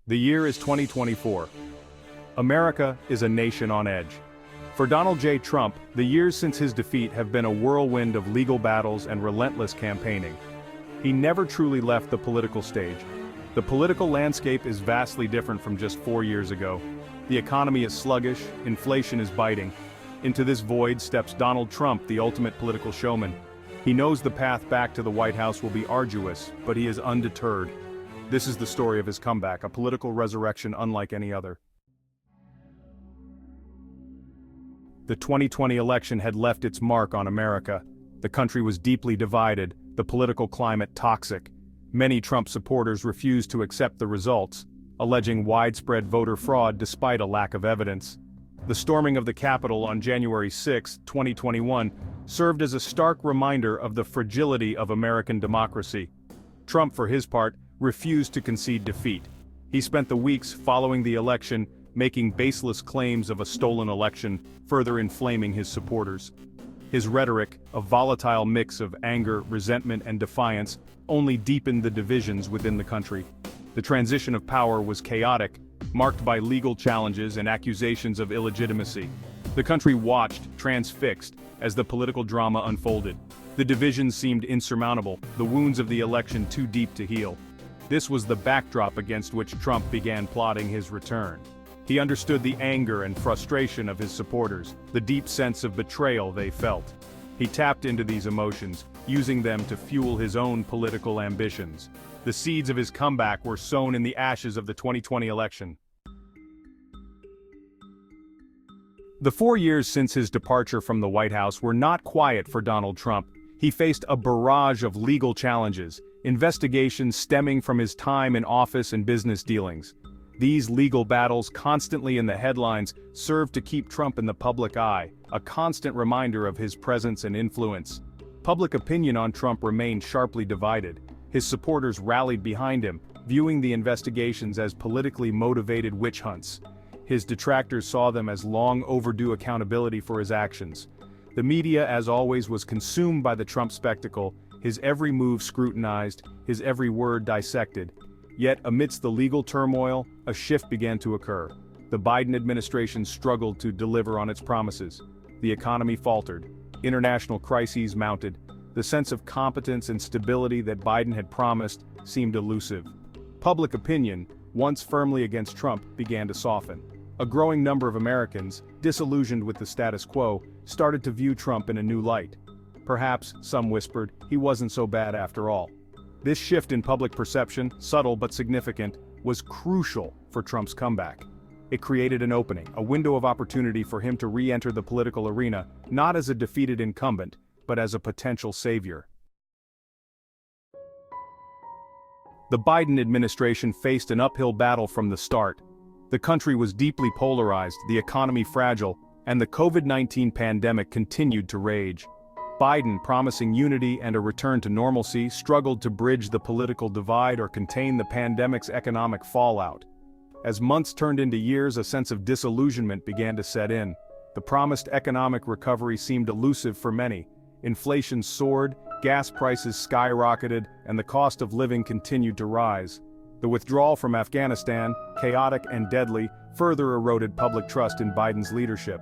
The year is 2024. America is a nation on edge. For Donald J. Trump, the years since his defeat have been a whirlwind of legal battles and relentless campaigning. He never truly left the political stage. The political landscape is vastly different from just 4 years ago. The economy is sluggish, inflation is biting. Into this void steps Donald Trump, the ultimate political showman. He knows the path back to the White House will be arduous, but he is undeterred. This is the story of his comeback, a political resurrection unlike any other. The 2020 election had left its mark on America. The country was deeply divided, the political climate toxic. Many Trump supporters refused to accept the results, alleging widespread voter fraud despite a lack of evidence. The storming of the Capitol on January 6, 2021, served as a stark reminder of the fragility of American democracy. Trump, for his part, refused to concede defeat. He spent the weeks following the election making baseless claims of a stolen election, further inflaming his supporters. His rhetoric, a volatile mix of anger, resentment, and defiance, only deepened the divisions within the country. The transition of power was chaotic, marked by legal challenges and accusations of illegitimacy. The country watched, transfixed, as the political drama unfolded. The divisions seemed insurmountable, the wounds of the election too deep to heal. This was the backdrop against which Trump began plotting his return. He understood the anger and frustration of his supporters, the deep sense of betrayal they felt. He tapped into these emotions, using them to fuel his own political ambitions. The seeds of his comeback were sown in the ashes of the 2020 election. The 4 years since his departure from the White House were not quiet for Donald Trump. He faced a barrage of legal challenges, investigations stemming from his time in office and business dealings. These legal battles, constantly in the headlines, served to keep Trump in the public eye, a constant reminder of his presence and influence. Public opinion on Trump remained sharply divided. His supporters rallied behind him, viewing the investigations as politically motivated witch hunts. His detractors saw them as long overdue accountability for his actions. The media, as always, was consumed by the Trump spectacle, his every move scrutinized, his every word dissected. Yet, amidst the legal turmoil, a shift began to occur. The Biden administration struggled to deliver on its promises. The economy faltered. International crises mounted. The sense of competence and stability that Biden had promised seemed elusive. Public opinion, once firmly against Trump, began to soften. A growing number of Americans, disillusioned with the status quo, started to view Trump in a new light. Perhaps, some whispered, he wasn't so bad after all. This shift in public perception, subtle but significant, was crucial for Trump's comeback. It created an opening, a window of opportunity for him to re-enter the political arena, not as a defeated incumbent, but as a potential savior. The Biden administration faced an uphill battle from the start. The country was deeply polarized, the economy fragile, and the COVID-19 pandemic continued to rage. Biden, promising unity and a return to normalcy, struggled to bridge the political divide or contain the pandemic's economic fallout. As months turned into years, a sense of disillusionment began to set in. The promised economic recovery seemed elusive for many. Inflation soared, gas prices skyrocketed, and the cost of living continued to rise. The withdrawal from Afghanistan, chaotic and deadly, further eroded public trust in Biden's leadership.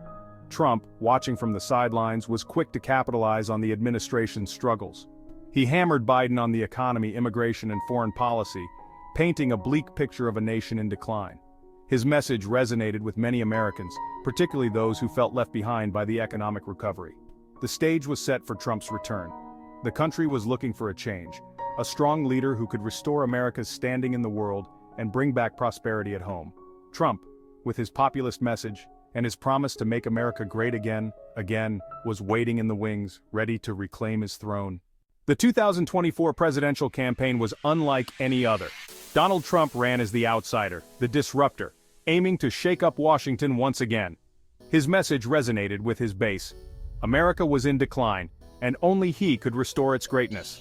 Trump, watching from the sidelines, was quick to capitalize on the administration's struggles. He hammered Biden on the economy, immigration, and foreign policy, painting a bleak picture of a nation in decline. His message resonated with many Americans, particularly those who felt left behind by the economic recovery. The stage was set for Trump's return. The country was looking for a change, a strong leader who could restore America's standing in the world and bring back prosperity at home. Trump, with his populist message, and his promise to make America great again, was waiting in the wings, ready to reclaim his throne. The 2024 presidential campaign was unlike any other. Donald Trump ran as the outsider, the disruptor, aiming to shake up Washington once again. His message resonated with his base. America was in decline, and only he could restore its greatness.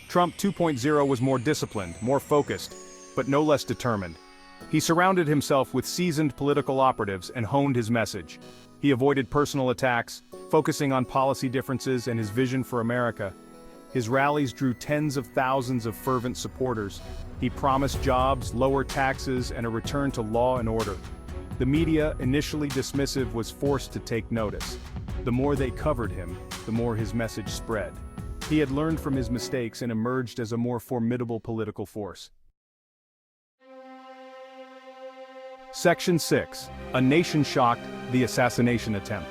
Trump 2.0 was more disciplined, more focused, but no less determined. He surrounded himself with seasoned political operatives and honed his message. He avoided personal attacks, focusing on policy differences and his vision for America. His rallies drew tens of thousands of fervent supporters. He promised jobs, lower taxes, and a return to law and order. The media, initially dismissive, was forced to take notice. The more they covered him, the more his message spread. He had learned from his mistakes and emerged as a more formidable political force. Section 6. A nation shocked, the assassination attempt.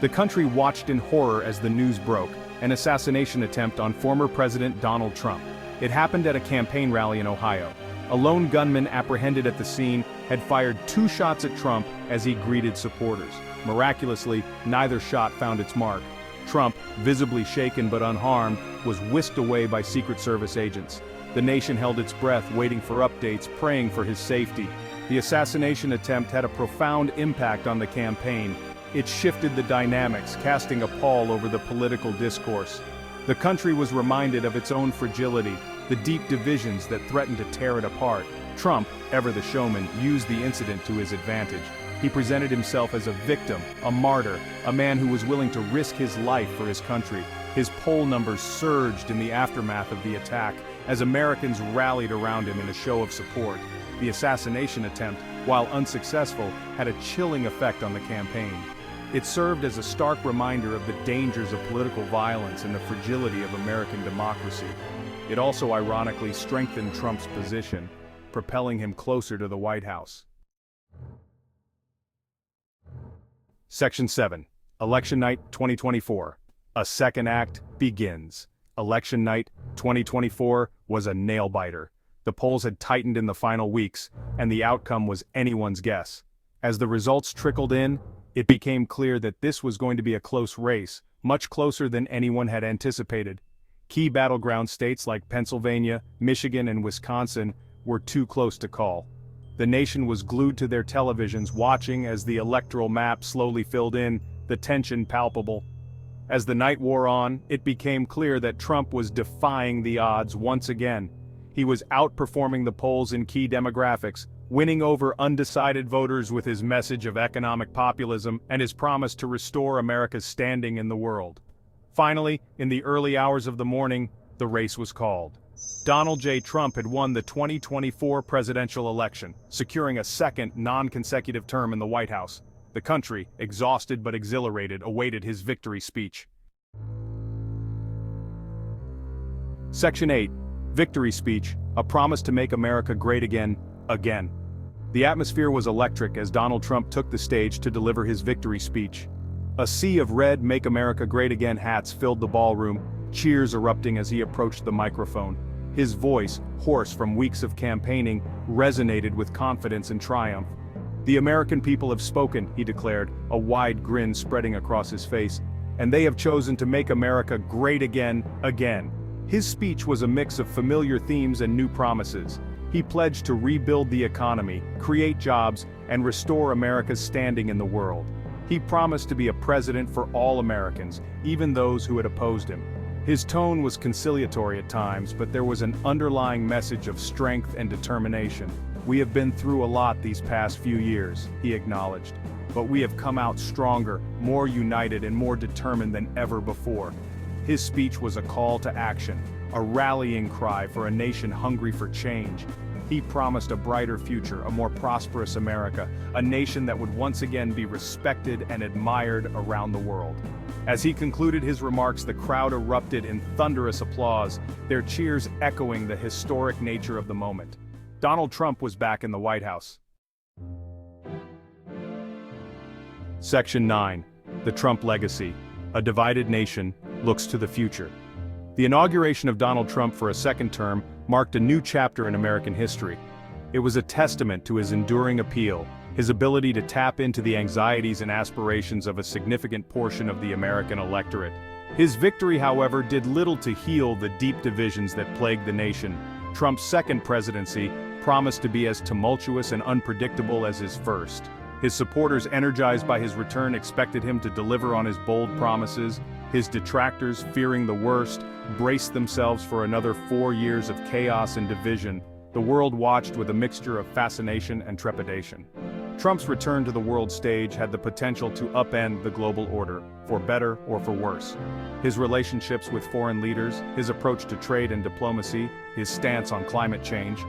The country watched in horror as the news broke, an assassination attempt on former President Donald Trump. It happened at a campaign rally in Ohio. A lone gunman apprehended at the scene had fired 2 shots at Trump as he greeted supporters. Miraculously, neither shot found its mark. Trump, visibly shaken but unharmed, was whisked away by Secret Service agents. The nation held its breath, waiting for updates, praying for his safety. The assassination attempt had a profound impact on the campaign. It shifted the dynamics, casting a pall over the political discourse. The country was reminded of its own fragility, the deep divisions that threatened to tear it apart. Trump, ever the showman, used the incident to his advantage. He presented himself as a victim, a martyr, a man who was willing to risk his life for his country. His poll numbers surged in the aftermath of the attack, as Americans rallied around him in a show of support. The assassination attempt, while unsuccessful, had a chilling effect on the campaign. It served as a stark reminder of the dangers of political violence and the fragility of American democracy. It also ironically strengthened Trump's position, propelling him closer to the White House. Section 7. Election Night 2024. A second act begins. Election Night 2024 was a nail-biter. The polls had tightened in the final weeks, and the outcome was anyone's guess. As the results trickled in, it became clear that this was going to be a close race, much closer than anyone had anticipated. Key battleground states like Pennsylvania, Michigan, and Wisconsin were too close to call. The nation was glued to their televisions, watching as the electoral map slowly filled in, the tension palpable. As the night wore on, it became clear that Trump was defying the odds once again. He was outperforming the polls in key demographics, winning over undecided voters with his message of economic populism and his promise to restore America's standing in the world. Finally, in the early hours of the morning, the race was called. Donald J. Trump had won the 2024 presidential election, securing a second non-consecutive term in the White House. The country, exhausted but exhilarated, awaited his victory speech. Section 8. Victory Speech, a promise to make America great again, again. The atmosphere was electric as Donald Trump took the stage to deliver his victory speech. A sea of red Make America Great Again hats filled the ballroom, cheers erupting as he approached the microphone. His voice, hoarse from weeks of campaigning, resonated with confidence and triumph. "The American people have spoken," he declared, a wide grin spreading across his face, "and they have chosen to make America great again, again." His speech was a mix of familiar themes and new promises. He pledged to rebuild the economy, create jobs, and restore America's standing in the world. He promised to be a president for all Americans, even those who had opposed him. His tone was conciliatory at times, but there was an underlying message of strength and determination. "We have been through a lot these past few years," he acknowledged, "but we have come out stronger, more united, and more determined than ever before." His speech was a call to action, a rallying cry for a nation hungry for change. He promised a brighter future, a more prosperous America, a nation that would once again be respected and admired around the world. As he concluded his remarks, the crowd erupted in thunderous applause, their cheers echoing the historic nature of the moment. Donald Trump was back in the White House. Section 9. The Trump Legacy. A divided nation looks to the future. The inauguration of Donald Trump for a second term marked a new chapter in American history. It was a testament to his enduring appeal, his ability to tap into the anxieties and aspirations of a significant portion of the American electorate. His victory, however, did little to heal the deep divisions that plagued the nation. Trump's second presidency promised to be as tumultuous and unpredictable as his first. His supporters, energized by his return, expected him to deliver on his bold promises. His detractors, fearing the worst, braced themselves for another 4 years of chaos and division. The world watched with a mixture of fascination and trepidation. Trump's return to the world stage had the potential to upend the global order, for better or for worse. His relationships with foreign leaders, his approach to trade and diplomacy, his stance on climate change,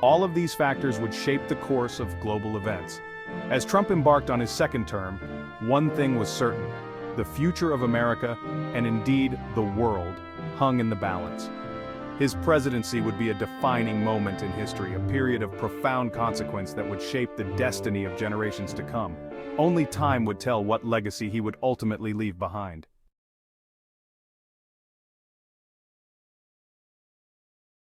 all of these factors would shape the course of global events. As Trump embarked on his second term, one thing was certain: the future of America, and indeed the world, hung in the balance. His presidency would be a defining moment in history, a period of profound consequence that would shape the destiny of generations to come. Only time would tell what legacy he would ultimately leave behind.